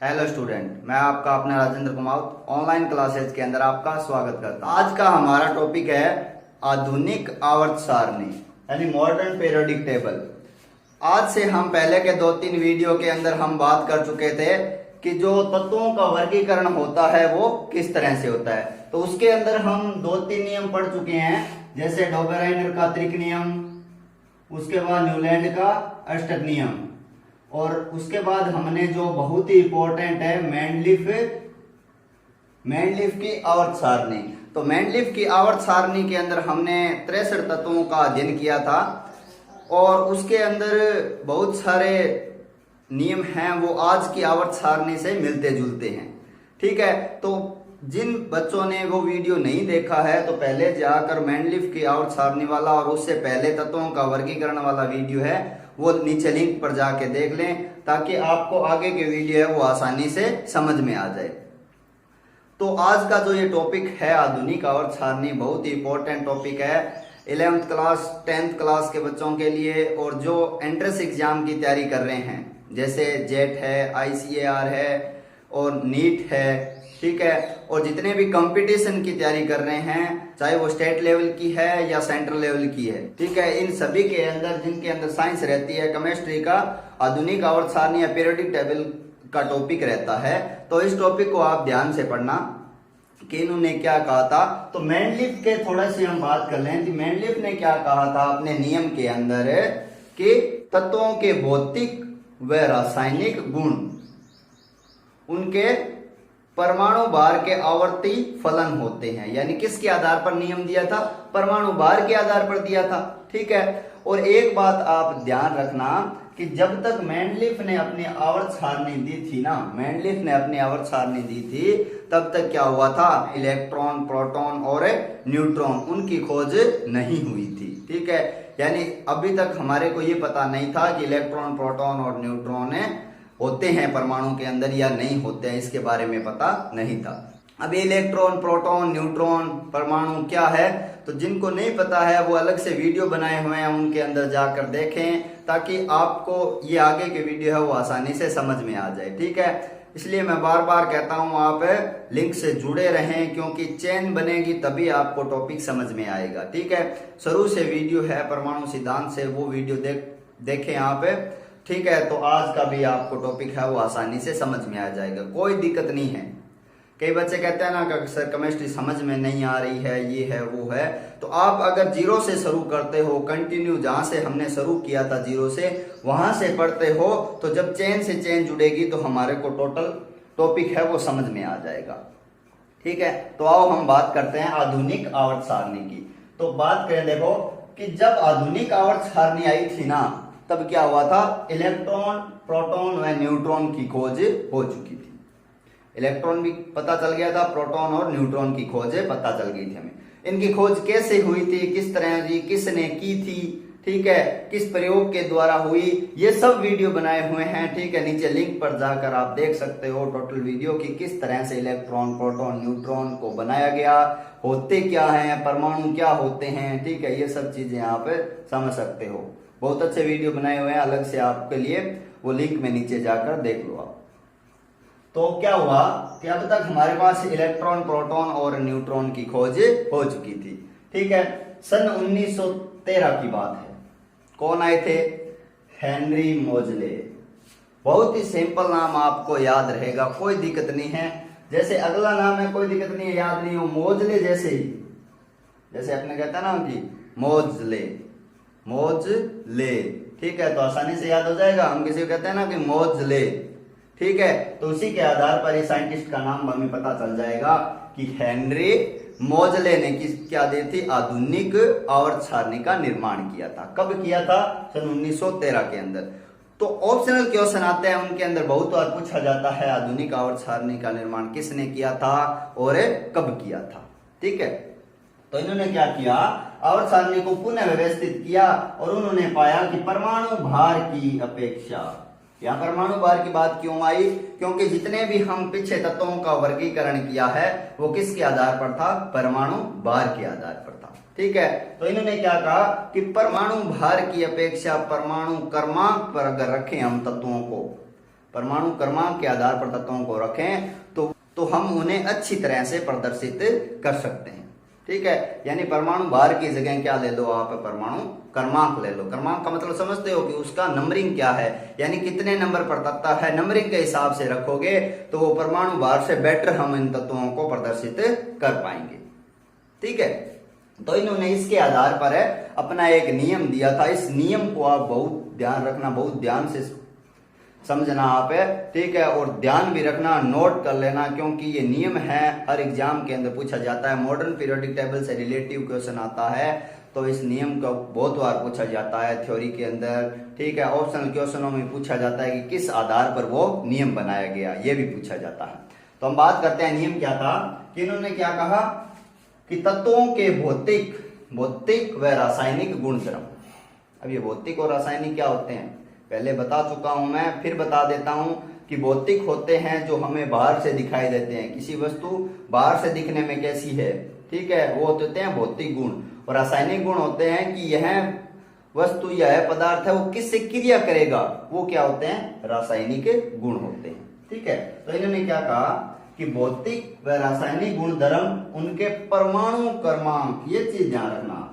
Hello student, मैं आपका अपना राजेंद्र कुमार ऑनलाइन क्लासेज के अंदर आपका स्वागत करता हूं। आज का हमारा टॉपिक है आधुनिक आवर्त सारणी यानी मॉडर्न पीरियोडिक टेबल। आज से हम पहले के 2-3 वीडियो के अंदर हम बात कर चुके थे कि जो तत्वों का वर्गीकरण होता है वो किस तरह से होता है। तो उसके अंदर हम 2-3 नियम पढ़ चुके हैं, जैसे डोबेराइनर का त्रिक नियम, उसके बाद न्यूलैंड का अष्टक नियम, और उसके बाद हमने जो बहुत ही इंपॉर्टेंट है मैंडलीफ की आवर्त सारणी। तो मैंडलीफ की आवर्त सारणी के अंदर हमने 63 तत्वों का अध्ययन किया था और उसके अंदर बहुत सारे नियम हैं वो आज की आवर्त सारणी से मिलते जुलते हैं। ठीक है, तो जिन बच्चों ने वो वीडियो नहीं देखा है तो पहले जाकर मैंडलीफ की आवर्त सारणी वाला और उससे पहले तत्वों का वर्गीकरण वाला वीडियो है वो नीचे लिंक पर जाके देख लें, ताकि आपको आगे के वीडियो है वो आसानी से समझ में आ जाए। तो आज का जो ये टॉपिक है आधुनिक आवर्त सारणी, बहुत ही इंपॉर्टेंट टॉपिक है 11th क्लास 10th क्लास के बच्चों के लिए, और जो एंट्रेंस एग्जाम की तैयारी कर रहे हैं जैसे जेट है, ICAR है और नीट है। ठीक है, और जितने भी कंपटीशन की तैयारी कर रहे हैं, चाहे वो स्टेट लेवल की है या सेंट्रल लेवल की है, ठीक है, इन सभी के अंदर जिनके अंदर साइंस रहती है, केमिस्ट्री का आधुनिक आवर्त सारणी या पीरियोडिक टेबल का टॉपिक रहता है। तो इस टॉपिक को आप ध्यान से पढ़ना कि इन्होंने क्या कहा था। तो मैंडलीफ के थोड़ा सी हम बात कर लें कि मैंडलीफ ने क्या कहा था अपने नियम के अंदर कि तत्वों के भौतिक व रासायनिक गुण उनके परमाणु भार के आवर्ती फलन होते हैं। यानी किसके आधार पर नियम दिया था? परमाणु भार के आधार पर दिया था। ठीक है, और एक बात आप ध्यान रखना कि जब तक मैंडलीफ ने अपनी आवर्त सारणी दी थी ना, मैंडलीफ ने अपनी आवर्त सारणी दी थी, तब तक क्या हुआ था? इलेक्ट्रॉन, प्रोटॉन और न्यूट्रॉन उनकी खोज नहीं हुई थी। ठीक है, यानी अभी तक हमारे को ये पता नहीं था कि इलेक्ट्रॉन, प्रोटॉन और न्यूट्रॉन होते हैं परमाणु के अंदर या नहीं होते हैं, इसके बारे में पता नहीं था। अब इलेक्ट्रॉन, प्रोटॉन, न्यूट्रॉन परमाणु क्या है, तो जिनको नहीं पता है वो अलग से वीडियो बनाए हुए हैं, उनके अंदर जाकर देखें, ताकि आपको ये आगे के वीडियो है वो आसानी से समझ में आ जाए। ठीक है, इसलिए मैं बार बार कहता हूं आप लिंक से जुड़े रहें, क्योंकि चेन बनेगी तभी आपको टॉपिक समझ में आएगा। ठीक है, शुरू से वीडियो है परमाणु सिद्धांत से, वो वीडियो देखें आप। ठीक है, तो आज का भी आपको टॉपिक है वो आसानी से समझ में आ जाएगा, कोई दिक्कत नहीं है। कई बच्चे कहते हैं ना कि सर केमिस्ट्री समझ में नहीं आ रही है, ये है वो है, तो आप अगर जीरो से शुरू करते हो, कंटिन्यू जहां से हमने शुरू किया था जीरो से, वहां से पढ़ते हो, तो जब चेन से चेन जुड़ेगी तो हमारे को टोटल टॉपिक है वो समझ में आ जाएगा। ठीक है, तो आओ हम बात करते हैं आधुनिक आवर्त सारणी की। तो बात करें, देखो कि जब आधुनिक आवर्त सारणी आई थी ना, तब क्या हुआ था? इलेक्ट्रॉन, प्रोटॉन व न्यूट्रॉन की खोज हो चुकी थी। इलेक्ट्रॉन भी पता चल गया था, प्रोटॉन और न्यूट्रॉन की खोज पता चल गई थी हमें। इनकी खोज कैसे हुई थी, किस तरह की, किसने की थी, ठीक है, किस प्रयोग के द्वारा हुई, ये सब वीडियो बनाए हुए हैं। ठीक है, नीचे लिंक पर जाकर आप देख सकते हो टोटल वीडियो की किस तरह से इलेक्ट्रॉन, प्रोटॉन, न्यूट्रॉन को बनाया गया, होते क्या है, परमाणु क्या होते हैं। ठीक है, ये सब चीजें आप समझ सकते हो, बहुत अच्छे वीडियो बनाए हुए हैं अलग से आपके लिए, वो लिंक में नीचे जाकर देख लो आप। तो क्या हुआ कि अब तक हमारे पास इलेक्ट्रॉन, प्रोटॉन और न्यूट्रॉन की खोज हो चुकी थी। ठीक है, सन 1913 की बात है। कौन आए थे? हेनरी मोजले। बहुत ही सिंपल नाम, आपको याद रहेगा, कोई दिक्कत नहीं है। जैसे अगला नाम है, कोई दिक्कत नहीं है, याद नहीं हो, मोजले जैसे ही, जैसे अपने कहते हैं ना कि मोजले, मोजले। ठीक है, तो आसानी से याद हो जाएगा। हम किसी को कहते हैं ना कि मोजले, ठीक है, तो उसी के आधार पर इस साइंटिस्ट का नाम हमें पता चल जाएगा कि हेनरी मोजले ने क्या दी थी? आधुनिक आवर्त सारणी का निर्माण किया था। कब किया था? सन 1913 के अंदर। तो ऑप्शनल क्वेश्चन आते हैं उनके अंदर, बहुत बार पूछा जाता है आधुनिक आवर्त सारणी का निर्माण किसने किया था और कब किया था। ठीक है, तो इन्होंने क्या किया? आवर्त सारणी को पुनः व्यवस्थित किया और उन्होंने पाया कि परमाणु भार की अपेक्षा, यहाँ परमाणु भार की बात क्यों आई? क्योंकि जितने भी हम पीछे तत्वों का वर्गीकरण किया है वो किसके आधार पर था? परमाणु भार के आधार पर था। ठीक है, तो इन्होंने क्या कहा कि परमाणु भार की अपेक्षा परमाणु क्रमांक पर अगर रखें हम तत्वों को, परमाणु क्रमांक के आधार पर तत्वों को रखें तो हम उन्हें अच्छी तरह से प्रदर्शित कर सकते हैं। ठीक है, यानी परमाणु भार की जगह क्या ले लो आप, परमाणु क्रमांक ले लो। क्रमांक का मतलब समझते हो कि उसका नंबरिंग क्या है, यानी कितने नंबर पर तत्व है, नंबरिंग के हिसाब से रखोगे तो वो परमाणु भार से बेटर हम इन तत्वों को प्रदर्शित कर पाएंगे। ठीक है, तो इन्होंने इसके आधार पर अपना एक नियम दिया था। इस नियम को आप बहुत ध्यान रखना, बहुत ध्यान से समझना आप है। ठीक है, और ध्यान भी रखना, नोट कर लेना, क्योंकि ये नियम है, हर एग्जाम के अंदर पूछा जाता है। मॉडर्न पीरियोडिक टेबल से रिलेटिव क्वेश्चन आता है तो इस नियम को बहुत बार पूछा जाता है थ्योरी के अंदर। ठीक है, ऑप्शनल क्वेश्चनों में पूछा जाता है कि किस आधार पर वो नियम बनाया गया, ये भी पूछा जाता है। तो हम बात करते हैं नियम क्या था कि इन्होंने क्या कहा कि तत्वों के भौतिक व रासायनिक गुणधर्म। अब ये भौतिक और रासायनिक क्या होते हैं पहले बता चुका हूं मैं, फिर बता देता हूं कि भौतिक होते हैं जो हमें बाहर से दिखाई देते हैं, किसी वस्तु बाहर से दिखने में कैसी है, ठीक है, वो होते हैं भौतिक गुण। और रासायनिक गुण होते हैं कि यह वस्तु यह पदार्थ है वो किससे क्रिया करेगा, वो क्या होते हैं, रासायनिक गुण होते हैं। ठीक है, तो इन्होंने क्या कहा कि भौतिक व रासायनिक गुणधर्म, उनके परमाणु क्रमांक, ये चीज ध्यान रखना।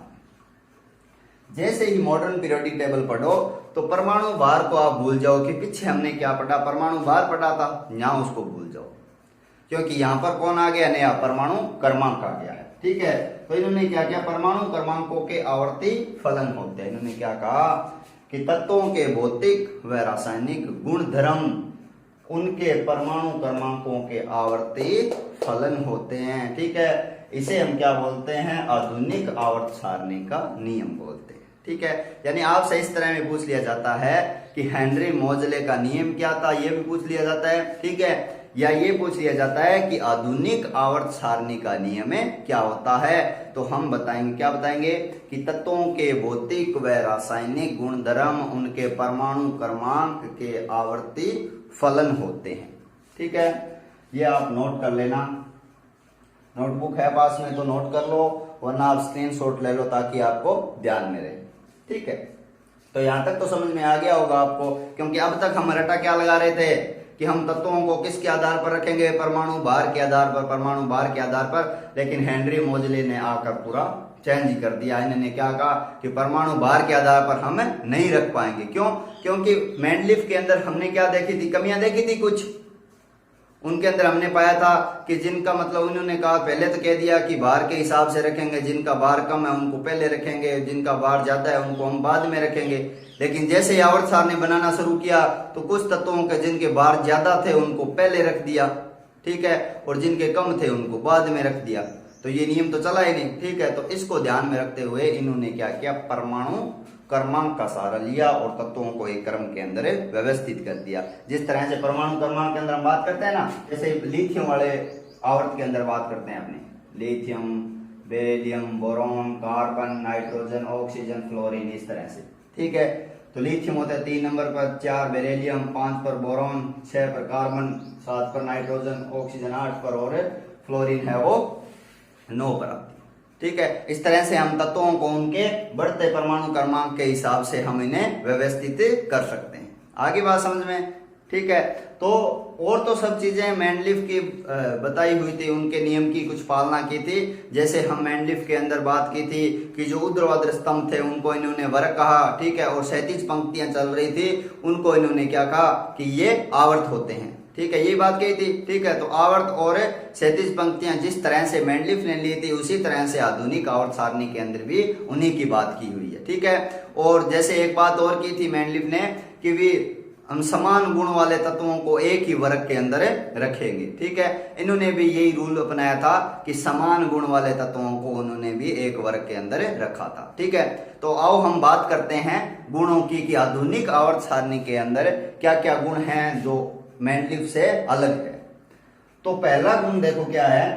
जैसे ही मॉडर्न पीरियोडिक टेबल पढ़ो तो परमाणु भार को आप भूल जाओ कि पीछे हमने क्या पढ़ा, परमाणु भार पढ़ा था, यहां उसको भूल जाओ, क्योंकि यहां पर कौन आ गया, नया परमाणु क्रमांक आ गया है। ठीक है, तो इन्होंने क्या किया, परमाणु क्रमांकों के आवर्ती फलन होते हैं। इन्होंने क्या कहा कि तत्वों के भौतिक व रासायनिक गुणधर्म, उनके परमाणु क्रमांकों के आवर्ती फलन होते हैं। ठीक है, इसे हम क्या बोलते हैं, आधुनिक आवर्त सारणी का नियम बोलते हैं। ठीक है, यानी आपसे इस तरह में पूछ लिया जाता है कि हेनरी मोजले का नियम क्या था, ये भी पूछ लिया जाता है। ठीक है, या ये पूछ लिया जाता है कि आधुनिक आवर्त सारणी का नियम क्या होता है, तो हम बताएंगे, क्या बताएंगे कि तत्वों के भौतिक व रासायनिक गुणधर्म, उनके परमाणु क्रमांक के आवर्ती फलन होते हैं। ठीक है, ये आप नोट कर लेना, नोटबुक है पास में तो नोट कर लो, वरना आप स्क्रीनशॉट ले लो ताकि आपको ध्यान में रहे। ठीक है, तो यहां तक तो समझ में आ गया होगा आपको, क्योंकि अब तक हम रटा क्या लगा रहे थे कि हम तत्वों को किसके आधार पर रखेंगे, परमाणु भार के आधार पर, परमाणु भार के आधार पर। लेकिन हेनरी मोजले ने आकर पूरा चेंज कर दिया। इन्होंने क्या कहा कि परमाणु भार के आधार पर हम नहीं रख पाएंगे। क्यों, क्योंकि मेंडलीफ के अंदर हमने क्या देखी थी, कमियां देखी थी कुछ, उनके अंदर हमने पाया था कि जिनका मतलब, उन्होंने कहा पहले तो कह दिया कि भार के हिसाब से रखेंगे, जिनका भार कम है उनको पहले रखेंगे, जिनका भार ज्यादा है उनको हम बाद में रखेंगे। लेकिन जैसे ही आवर्त सारणी बनाना शुरू किया तो कुछ तत्वों के जिनके भार ज्यादा थे उनको पहले रख दिया, ठीक है, और जिनके कम थे उनको बाद में रख दिया। तो ये नियम तो चला ही नहीं। ठीक है, तो इसको ध्यान में रखते हुए इन्होंने क्या किया, परमाणु क्रमांक का सहारा लिया और तत्वों को एक क्रम के अंदर व्यवस्थित कर दिया। जिस तरह से परमाणु क्रमांक के अंदर हम बात करते हैं ना, जैसे लिथियम वाले आवर्त के अंदर बात करते हैं अपने, lithium, beryllium, boron, carbon, nitrogen, oxygen, fluorine, इस तरह से। ठीक है, तो लिथियम होता है 3 नंबर पर, 4 बेरिलियम, 5 पर बोरॉन, 6 पर कार्बन, 7 पर नाइट्रोजन, ऑक्सीजन 8 पर और फ्लोरीन है वो 9 पर आती है। ठीक है, इस तरह से हम तत्वों को उनके बढ़ते परमाणु क्रमांक के हिसाब से हम इन्हें व्यवस्थित कर सकते हैं। आगे बात समझ में। ठीक है, तो और तो सब चीजें मेंडलीफ की बताई हुई थी, उनके नियम की कुछ पालना की थी। जैसे हम मेंडलीफ के अंदर बात की थी कि जो ऊर्ध्वाधर स्तंभ थे उनको इन्होंने वर्ग कहा, ठीक है, और क्षैतिज पंक्तियां चल रही थी उनको इन्होंने क्या कहा कि ये आवर्त होते हैं। ठीक है, ये बात कही थी। ठीक है, तो आवर्त और क्षैतिज पंक्तियां जिस तरह से मेंडलीफ ने ली थी उसी तरह से आधुनिक आवर्त सारणी के अंदर भी उन्हीं की बात की हुई है। ठीक है, और जैसे एक बात और की थी मेंडलीफ ने कि भी हम समान गुण वाले तत्वों को एक ही वर्ग के अंदर रखेंगे। ठीक है, इन्होंने भी यही रूल अपनाया था कि समान गुण वाले तत्वों को उन्होंने भी एक वर्ग के अंदर रखा था। ठीक है, तो आओ हम बात करते हैं गुणों की कि आधुनिक आवर्त सारणी के अंदर क्या क्या गुण हैं जो मेंडलीफ से अलग है। तो पहला गुण देखो क्या है,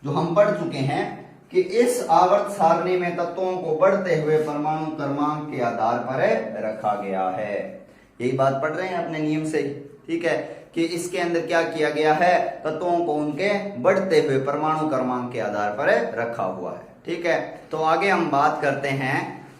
जो हम पढ़ चुके हैं कि इस आवर्त सारणी में तत्वों को बढ़ते हुए परमाणु क्रमांक के आधार पर रखा गया है। यही बात पढ़ रहे हैं अपने नियम से। ठीक है, कि इसके अंदर क्या किया गया है, तत्वों को उनके बढ़ते हुए परमाणु क्रमांक के आधार पर रखा हुआ है। ठीक है, तो आगे हम बात करते हैं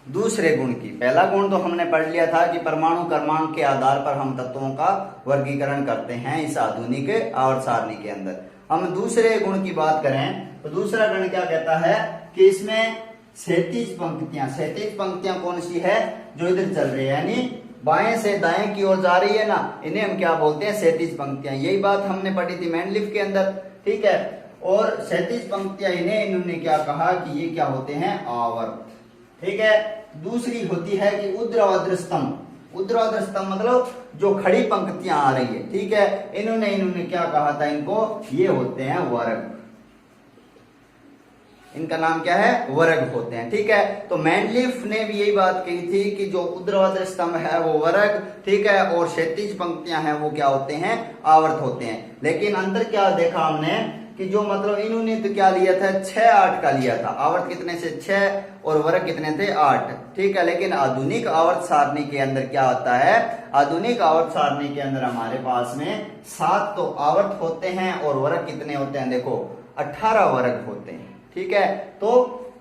दूसरे गुण की। पहला गुण तो हमने पढ़ लिया था कि परमाणु क्रमांक के आधार पर हम तत्वों का वर्गीकरण करते हैं इस आधुनिक आवर्त सारणी के अंदर। हम दूसरे गुण की बात करें तो दूसरा गुण क्या कहता है कि इसमें क्षैतिज पंक्तियां कौन सी है, जो इधर चल रही है, यानी बाएं से दाएं की ओर जा रही है ना, इन्हें हम क्या बोलते हैं, क्षैतिज पंक्तियां। यही बात हमने पढ़ी थी मैंडलिफ के अंदर, ठीक है। और क्षैतिज पंक्तियां इन्होंने क्या कहा कि ये क्या होते हैं, आवर्त, ठीक है। दूसरी होती है कि ऊर्ध्वाधर स्तंभ मतलब जो खड़ी पंक्तियां आ रही है, ठीक है। इन्होंने क्या कहा था, इनको ये होते हैं वर्ग, इनका नाम क्या है, वर्ग होते हैं, ठीक है। तो मैंडलिफ ने भी यही बात कही थी कि जो ऊर्ध्वाधर स्तंभ है वो वर्ग, ठीक है, और क्षैतिज पंक्तियां हैं वो क्या होते हैं, आवर्त होते हैं। लेकिन अंतर क्या देखा हमने कि जो मतलब इन्होंने तो क्या लिया था, 6-8 का लिया था, आवर्त कितने से 6 और वर्ग कितने थे, 8, ठीक है। लेकिन आधुनिक आवर्त सारणी के अंदर क्या होता है, आधुनिक आवर्त सारणी के अंदर हमारे पास में 7 तो आवर्त होते हैं और वर्ग कितने होते हैं, देखो 18 वर्ग होते हैं, ठीक है। तो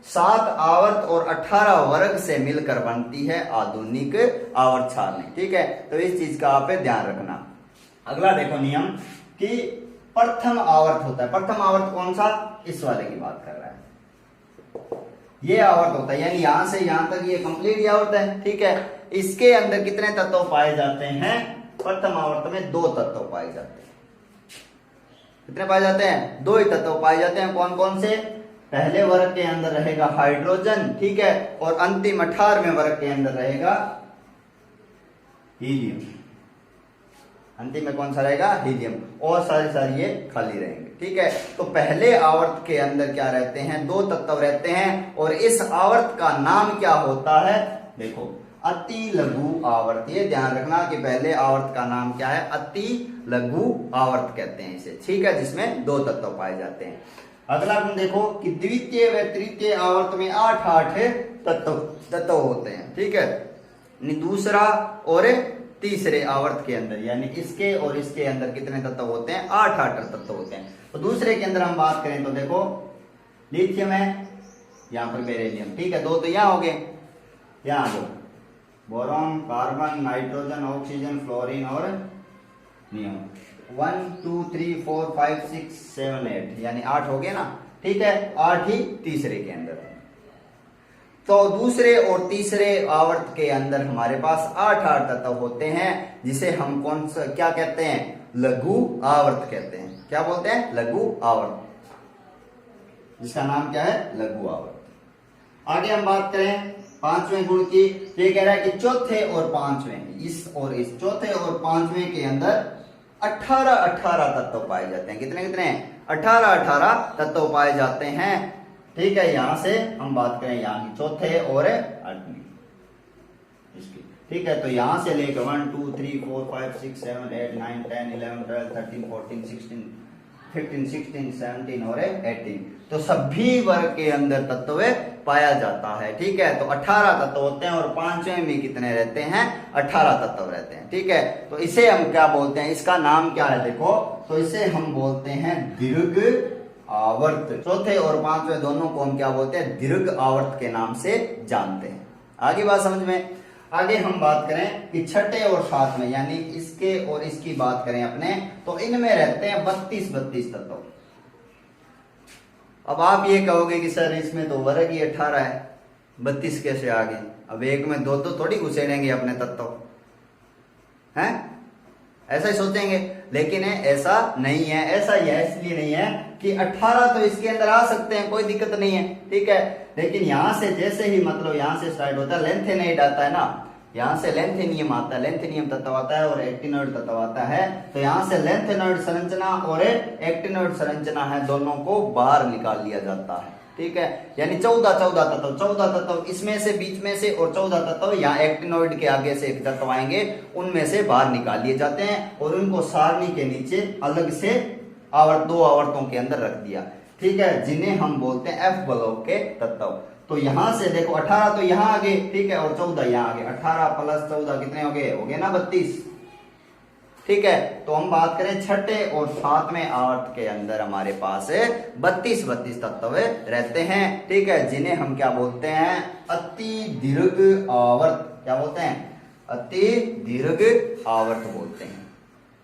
7 आवर्त और 18 वर्ग से मिलकर बनती है आधुनिक आवर्त सारणी, ठीक है। तो इस चीज का आप ध्यान रखना। अगला देखो नियम कि प्रथम आवर्त होता है। प्रथम आवर्त कौन सा, इस वाले की बात कर रहा है, ये आवर्त होता है, यानी यहां से यहां तक ये कंप्लीट आवर्त है, ठीक है। इसके अंदर कितने तत्व पाए जाते हैं, प्रथम आवर्त में 2 तत्व पाए जाते हैं। कितने पाए जाते हैं, 2 ही तत्व पाए जाते हैं। कौन कौन से, पहले वर्ग के अंदर रहेगा हाइड्रोजन, ठीक है, और अंतिम 18वें वर्ग के अंदर रहेगा हीलियम। अंतिम में कौन सा रहेगा, हीलियम, और सारे ये खाली रहेंगे, ठीक है। तो पहले आवर्त के अंदर क्या रहते हैं, 2 तत्व रहते हैं, और इस आवर्त का नाम क्या होता है, देखो अति लघु आवर्त। ये ध्यान रखना कि पहले आवर्त का नाम क्या है, अति लघु आवर्त कहते हैं इसे, ठीक है, जिसमें 2 तत्व पाए जाते हैं। अगला गुण देखो कि द्वितीय व तृतीय आवर्त में 8 तत्व होते हैं, ठीक है। दूसरा और तीसरे आवर्त के अंदर, यानी इसके और इसके अंदर कितने तत्व होते हैं, 8 तत्व होते हैं। तो दूसरे के अंदर हम बात करें तो देखो लिथियम है, यहाँ पर बेरिलियम, ठीक है, 2 तो यहाँ हो गए, यहाँ दो boron, carbon, nitrogen, oxygen, fluorine और नियम। 1 2 3 4 5 6 7 8 यानी 8 हो गए ना, ठीक है। 8 ही तीसरे के अंदर। तो दूसरे और तीसरे आवर्त के अंदर हमारे पास 8 तत्व होते हैं, जिसे हम कौन सा क्या कहते हैं, लघु आवर्त कहते हैं। क्या बोलते हैं, लघु आवर्त, जिसका नाम क्या है, लघु आवर्त। आगे हम बात करें 5वें गुण की। ये कह रहा है कि चौथे और 5वें, इस और इस चौथे और 5वें के अंदर 18 तत्व पाए जाते हैं। कितने कितने, 18 तत्व पाए जाते हैं, ठीक है। यहां से हम बात करें यहाँ की चौथे और 8वीं इसकी, ठीक है। तो यहां से लेकर 1 2 3 4 5 6 7 8 9 10 11 12 13 14 16 15 16 17 और 18, तो सभी वर्ग के अंदर तत्व पाया जाता है, ठीक है। तो 18 तत्व होते हैं और 5वें में कितने रहते हैं, 18 तत्व रहते हैं, ठीक है। तो इसे हम क्या बोलते हैं, इसका नाम क्या है, देखो, तो इसे हम बोलते हैं दीर्घ आवर्त। चौथे और 5वें दोनों को हम क्या बोलते हैं, दीर्घ आवर्त के नाम से जानते हैं। आगे बात समझ में। आगे हम बात करें कि छठे और 7वें, यानी इसके और इसकी बात करें अपने, तो इनमें रहते हैं 32 तत्व। अब आप ये कहोगे कि सर इसमें तो वर्ग ही 18 है, 32 कैसे आ गए। अब एक में 2 तो थोड़ी घुसेड़ेंगे अपने तत्व, हैं, ऐसा ही सोचेंगे, लेकिन ऐसा नहीं है। ऐसा ही है, इसलिए नहीं है कि 18 तो इसके अंदर आ सकते हैं, कोई दिक्कत नहीं है, ठीक है। लेकिन यहां से जैसे ही मतलब यहां से स्टार्ट होता है, लेंथेनाइड आता है ना, यहां से लेंथेनियम आता है, लेंथेनियम तत्व आता है और एक्टिनोइड तत्व आता है। तो यहां से लेंथेनोइड संरचना और एक्टिनोइड संरचना है, दोनों को बाहर निकाल लिया जाता है, ठीक है। यानी 14 तत्व इसमें से, बीच में से, और 14 तत्व यहाँ एक्टिनोइड के आगे से एक तत्व आएंगे, उनमें से बाहर निकाल लिए जाते हैं और उनको सारणी के नीचे अलग से 2 आवर्तों के अंदर रख दिया, ठीक है, जिन्हें हम बोलते हैं एफ ब्लॉक के तत्व। तो यहां से देखो 18 तो यहां आ गए, ठीक है, और 14 यहां आ गए। 18 + 14 कितने हो गए ना 32, ठीक है। तो हम बात करें छठे और सातवें आवर्त के अंदर हमारे पास 32 तत्व रहते हैं, ठीक है, जिन्हें हम क्या बोलते हैं, अति दीर्घ आवर्त। क्या बोलते हैं? अति दीर्घ आवर्त बोलते हैं।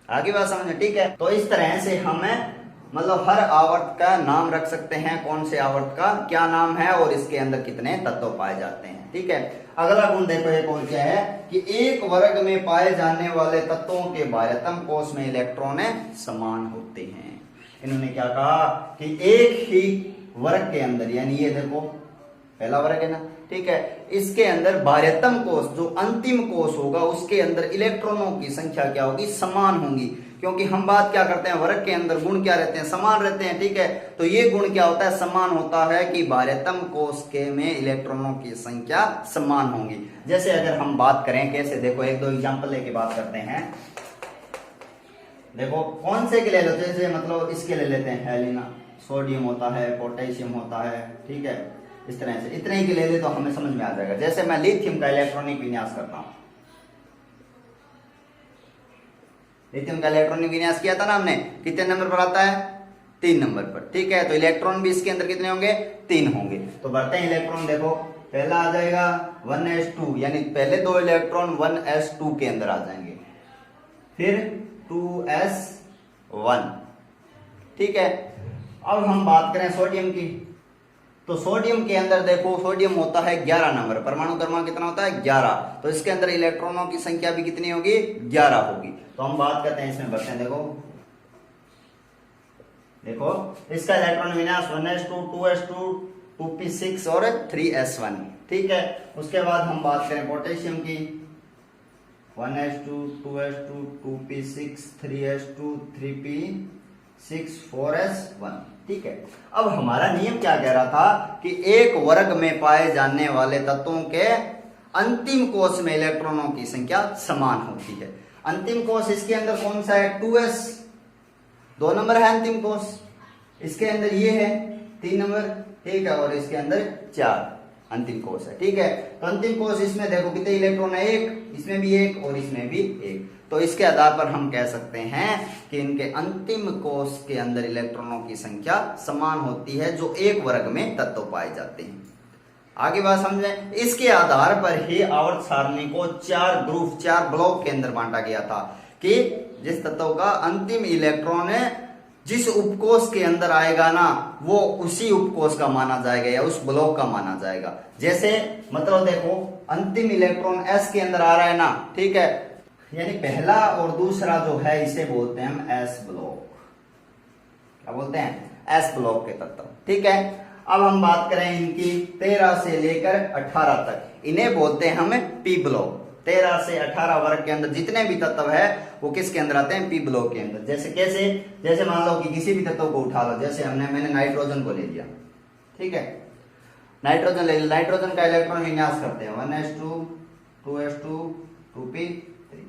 आगे बात समझ, ठीक है। तो इस तरह से हमें मतलब हर आवर्त का नाम रख सकते हैं, कौन से आवर्त का क्या नाम है और इसके अंदर कितने तत्व पाए जाते हैं, ठीक है। अगला गुण देखो एक और क्या है कि एक वर्ग में पाए जाने वाले तत्वों के बाह्यतम कोश में इलेक्ट्रॉन समान होते हैं। इन्होंने क्या कहा कि एक ही वर्ग के अंदर, यानी ये देखो पहला वर्ग है ना, ठीक है, इसके अंदर बाह्यतम कोश जो अंतिम कोश होगा उसके अंदर इलेक्ट्रॉनों की संख्या क्या होगी, समान होंगी। क्योंकि हम बात क्या करते हैं, वर्ग के अंदर गुण क्या रहते हैं, समान रहते हैं, ठीक है। तो ये गुण क्या होता है, समान होता है कि बाह्यतम कोश के में इलेक्ट्रॉनों की संख्या समान होंगी। जैसे अगर हम बात करें कैसे, देखो एक दो एग्जांपल लेके बात करते हैं। देखो कौन से के ले लो, जैसे मतलब इसके ले लेते हैं, हेलिना सोडियम होता है, पोटेशियम होता है, ठीक है, इस तरह से इतने ही के ले ले तो हमें समझ में आ जाएगा। जैसे मैं लिथियम का इलेक्ट्रॉनिक विन्यास करता हूं, लिथियम का इलेक्ट्रॉनिक विन्यास किया था ना हमने, कितने नंबर पर आता है, 3 नंबर पर, ठीक है। तो इलेक्ट्रॉन भी इसके अंदर कितने होंगे, 3 होंगे। तो बढ़ते हैं इलेक्ट्रॉन, देखो पहला आ जाएगा 1s2, यानी पहले 2 इलेक्ट्रॉन 1s2 के अंदर आ जाएंगे, फिर 2s1, ठीक है। अब हम बात करें सोडियम की, तो सोडियम के अंदर देखो सोडियम होता है 11 नंबर, परमाणु क्रमांक कितना होता है, 11। तो इसके अंदर इलेक्ट्रॉनों की संख्या भी कितनी होगी, 11 होगी। तो हम बात करते हैं इसमें, बढ़ते हैं, देखो इसका इलेक्ट्रॉन विन्यास 1s2, 2s2, 2p6 और 3s1, ठीक है। उसके बाद हम बात करें पोटेशियम की, 1s2, 2s2, 2p6, 3s2, 3p6, 4s1, ठीक है। अब हमारा नियम क्या कह रहा था कि एक वर्ग में पाए जाने वाले तत्वों के अंतिम कोश में इलेक्ट्रॉनों की संख्या समान होती है। अंतिम कोश इसके अंदर कौन सा है, 2s, 2 नंबर है अंतिम कोश, इसके अंदर ये है 3 नंबर, ठीक है, और इसके अंदर 4 अंतिम कोश है, ठीक है। तो अंतिम कोश इसमें देखो कितने इलेक्ट्रॉन है, 1, इसमें भी 1 और इसमें भी 1। तो इसके आधार पर हम कह सकते हैं कि इनके अंतिम कोश के अंदर इलेक्ट्रॉनों की संख्या समान होती है जो एक वर्ग में तत्व पाए जाते हैं। आगे बात समझें, इसके आधार पर ही आवर्त सारणी को 4 ग्रुप, 4 ब्लॉक के अंदर बांटा गया था कि जिस तत्व का अंतिम इलेक्ट्रॉन जिस उपकोष के अंदर आएगा ना, वो उसी उपकोष का माना जाएगा या उस ब्लॉक का माना जाएगा। जैसे मतलब देखो अंतिम इलेक्ट्रॉन s के अंदर आ रहा है ना, ठीक है, यानी पहला और दूसरा जो है इसे बोलते हैं हम s ब्लॉक, क्या बोलते हैं, s ब्लॉक के तत्व, ठीक है। अब हम बात करें इनकी 13 से लेकर 18 तक, इन्हें बोलते हैं हम p ब्लॉक। 13 से 18 वर्ग के अंदर जितने भी तत्व है वो किसके अंदर आते हैं, p ब्लॉक के अंदर। जैसे कैसे, जैसे मान लो कि किसी भी तत्व को उठा लो, जैसे मैंने नाइट्रोजन को ले लिया, ठीक है, नाइट्रोजन ले लिया, नाइट्रोजन का इलेक्ट्रॉन विन्यास करते हैं 1s2, 2s2, 2p3,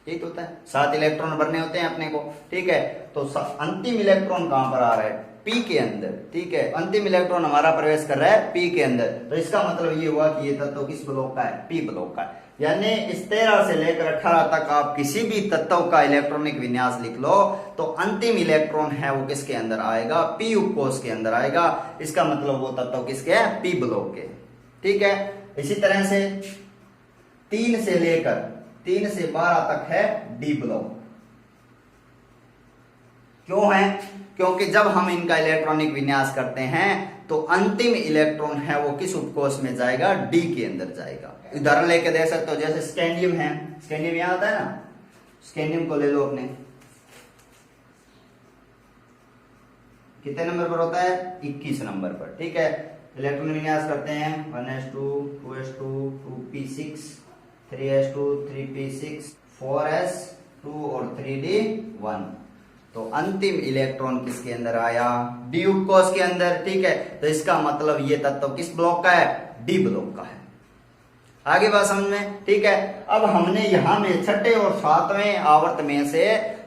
ठीक होता है, 7 इलेक्ट्रॉन बनने होते हैं अपने को, ठीक है। तो अंतिम इलेक्ट्रॉन कहां पर आ रहा है, p के अंदर, ठीक है, अंतिम इलेक्ट्रॉन हमारा प्रवेश कर रहा है p के अंदर। तो इसका मतलब ये हुआ कि ये तत्व किस ब्लॉक का है, p ब्लॉक का है। यानी इस 13 से लेकर 18 तक आप किसी भी तत्व का इलेक्ट्रॉनिक विन्यास लिख लो तो अंतिम इलेक्ट्रॉन है वो किसके अंदर आएगा, p उपकोष के अंदर आएगा। इसका मतलब वो तत्व किसके है, p ब्लॉक के, ठीक है। इसी तरह से 3 से लेकर 3 से 12 तक है d ब्लॉक। क्यों है, क्योंकि जब हम इनका इलेक्ट्रॉनिक विन्यास करते हैं तो अंतिम इलेक्ट्रॉन है वो किस उपकोष में जाएगा, d के अंदर जाएगा। उदाहरण लेके देख सकते हो, जैसे स्कैंडियम है, स्कैंडियम यहां आता है ना, स्कैंडियम को ले लो अपने, कितने नंबर पर होता है, 21 नंबर पर, ठीक है। इलेक्ट्रॉन विन्यास करते हैं 1s2, 2s2, 2p6, 3s2, 3p6, 4s2 और 3d1। तो अंतिम इलेक्ट्रॉन किसके अंदर आया, डी उपकोष के अंदर, ठीक है। तो इसका मतलब ये तत्व किस ब्लॉक का है, डी ब्लॉक का है। आगे बात समझ में, ठीक है। अब हमने यहां में छठे और सातवें आवर्त में से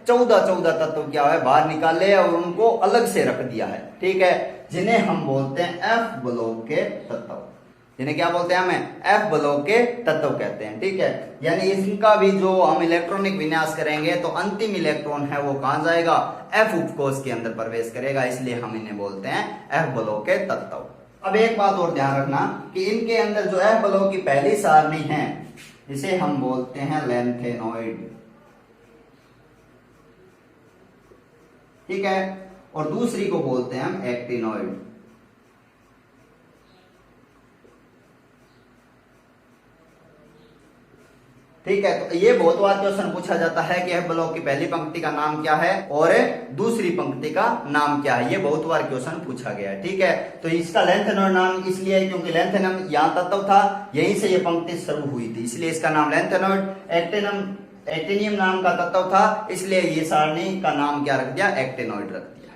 14 तत्व क्या है बाहर निकाले और उनको अलग से रख दिया है, ठीक है, जिन्हें हम बोलते हैं एफ ब्लॉक के तत्व। जिन्हें क्या बोलते हैं हमें एफ ब्लॉक के तत्व कहते हैं। ठीक है, यानी इनका भी जो हम इलेक्ट्रॉनिक विन्यास करेंगे तो अंतिम इलेक्ट्रॉन है वो कहां जाएगा, एफ उपकोष के अंदर प्रवेश करेगा, इसलिए हम इन्हें बोलते हैं एफ ब्लॉक के तत्व। अब एक बात और ध्यान रखना कि इनके अंदर जो एफ ब्लॉक की पहली सारणी है इसे हम बोलते हैं लैंथेनॉइड। ठीक है, और दूसरी को बोलते हैं हम एक्टिनॉइड। ठीक है, तो ये बहुत बार क्वेश्चन पूछा जाता है कि एफ ब्लॉक की पहली पंक्ति का नाम क्या है और दूसरी पंक्ति का नाम क्या है, ये बहुत बार क्वेश्चन पूछा गया है। ठीक है, तो इसका लैंथेनॉइड नाम इसलिए है क्योंकि लैंथेनम यहाँ तत्व था, यहीं से ये पंक्ति शुरू हुई थी, इसलिए इसका नाम लैंथेनॉइड। एक्टिनियम नाम का तत्व था, इसलिए ये सारणी का नाम क्या रख दिया, एक्टिनॉइड रख दिया।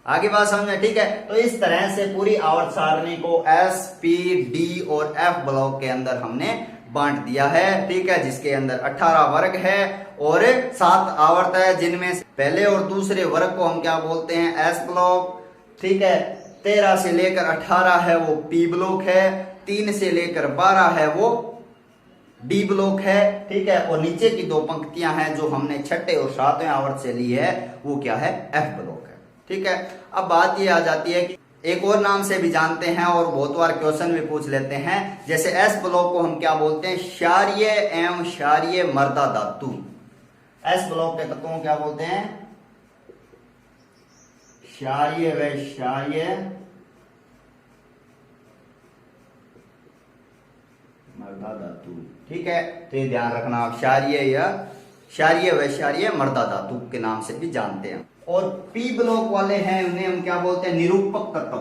आगे बात समझ में। ठीक है, तो इस तरह से पूरी आवर्त सारणी को एस, पी, डी और एफ ब्लॉक के अंदर हमने बांट दिया है। ठीक है, जिसके अंदर 18 वर्ग है और 7 आवर्त है, जिनमें पहले और दूसरे वर्ग को हम क्या बोलते हैं, एस ब्लॉक। ठीक है, 13 से लेकर 18 है वो पी ब्लॉक है, 3 से लेकर 12 है वो डी ब्लॉक है। ठीक है, और नीचे की 2 पंक्तियां हैं जो हमने छठे और 7वें आवर्त से ली है, वो क्या है, एफ ब्लॉक है। ठीक है, अब बात ये आ जाती है कि एक और नाम से भी जानते हैं और बहुत बार क्वेश्चन भी पूछ लेते हैं, जैसे एस ब्लॉक को हम क्या बोलते हैं, क्षारीय एवं क्षारीय मृदा धातु। एस ब्लॉक के तत्वों को क्या बोलते हैं, क्षारीय व क्षारीय मृदा धातु। ठीक है, तो ये ध्यान रखना आप, क्षारीय या क्षारीय व क्षारीय मृदा धातु के नाम से भी जानते हैं। और पी ब्लॉक वाले हैं उन्हें हम क्या बोलते हैं, निरूपक तत्व।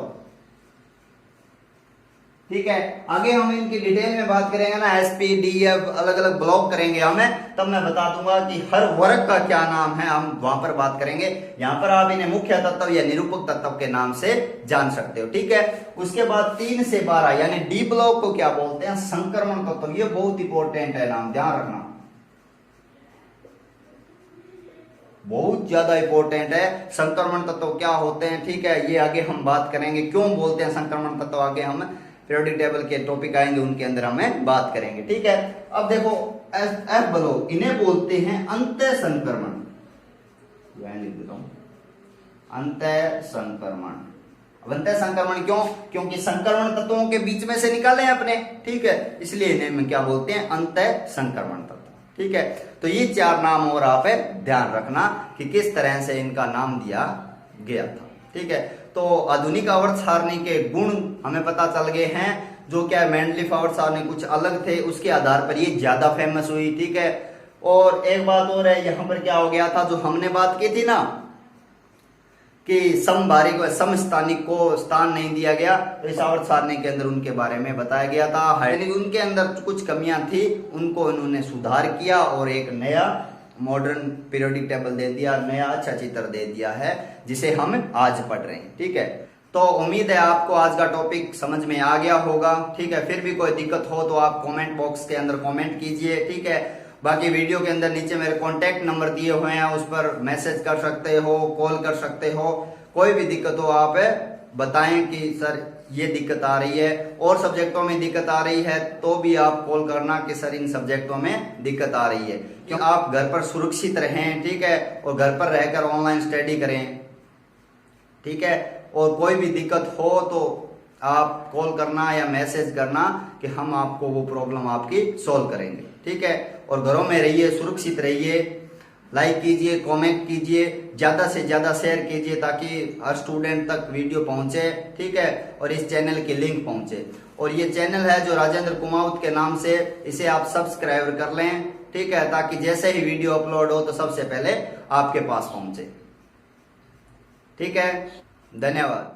ठीक है, आगे हम इनकी डिटेल में बात करेंगे ना, एस, पी, डी, एफ अलग अलग ब्लॉक करेंगे हमें, तब मैं बता दूंगा कि हर वर्ग का क्या नाम है, हम वहां पर बात करेंगे। यहां पर आप इन्हें मुख्य तत्व या निरूपक तत्व के नाम से जान सकते हो। ठीक है, उसके बाद 3 से 12 यानी डी ब्लॉक को क्या बोलते हैं, संक्रमण तत्व। ये बहुत इंपॉर्टेंट है नाम, ध्यान रखना, बहुत ज्यादा इंपॉर्टेंट है। संक्रमण तत्व क्या होते हैं, ठीक है, ये आगे हम बात करेंगे, क्यों बोलते हैं संक्रमण तत्व, आगे हम पीरियोडिक टेबल के टॉपिक आएंगे उनके अंदर हमें बात करेंगे। ठीक है, अब देखो एफ ब्लॉक, इन्हें बोलते हैं अंतः संक्रमण। अंतः संक्रमण, अंतः संक्रमण क्यों, क्योंकि संक्रमण तत्वों के बीच में से निकाले हैं अपने। ठीक है, इसलिए इन्हें हम क्या बोलते हैं, अंतः संक्रमण तत्व। ठीक है, तो ये 4 नाम और आप ध्यान रखना कि किस तरह से इनका नाम दिया गया था। ठीक है, तो आधुनिक आवर्त सारणी के गुण हमें पता चल गए हैं, जो क्या मेंडलीफ आवर्त सारणी कुछ अलग थे, उसके आधार पर ये ज्यादा फेमस हुई। ठीक है, और एक बात और है, यहां पर क्या हो गया था, जो हमने बात की थी ना कि समभारिक व समस्थानिक को स्थान नहीं दिया गया, तो इस आवर्त सारणी के अंदर उनके बारे में बताया गया था। यानी उनके अंदर कुछ कमियां थी, उनको उन्होंने सुधार किया और एक नया मॉडर्न पीरियोडिक टेबल दे दिया, नया अच्छा चित्र दे दिया है, जिसे हम आज पढ़ रहे हैं। ठीक है, तो उम्मीद है आपको आज का टॉपिक समझ में आ गया होगा। ठीक है, फिर भी कोई दिक्कत हो तो आप कमेंट बॉक्स के अंदर कमेंट कीजिए। ठीक है, बाकी वीडियो के अंदर नीचे मेरे कॉन्टेक्ट नंबर दिए हुए हैं, उस पर मैसेज कर सकते हो, कॉल कर सकते हो, कोई भी दिक्कत हो आप बताएं कि सर ये दिक्कत आ रही है, और सब्जेक्टों में दिक्कत आ रही है तो भी आप कॉल करना कि सर इन सब्जेक्टों में दिक्कत आ रही है, क्योंकि आप घर पर सुरक्षित रहें। ठीक है, और घर पर रहकर ऑनलाइन स्टडी करें। ठीक है, और कोई भी दिक्कत हो तो आप कॉल करना या मैसेज करना कि हम आपको वो प्रॉब्लम आपकी सॉल्व करेंगे। ठीक है, और घरों में रहिए, सुरक्षित रहिए, लाइक कीजिए, कमेंट कीजिए, ज्यादा से ज्यादा शेयर कीजिए ताकि हर स्टूडेंट तक वीडियो पहुंचे। ठीक है, और इस चैनल की लिंक पहुंचे। और ये चैनल है जो राजेंद्र कुमावत के नाम से, इसे आप सब्सक्राइब कर लें। ठीक है, ताकि जैसे ही वीडियो अपलोड हो तो सबसे पहले आपके पास पहुंचे। ठीक है, धन्यवाद।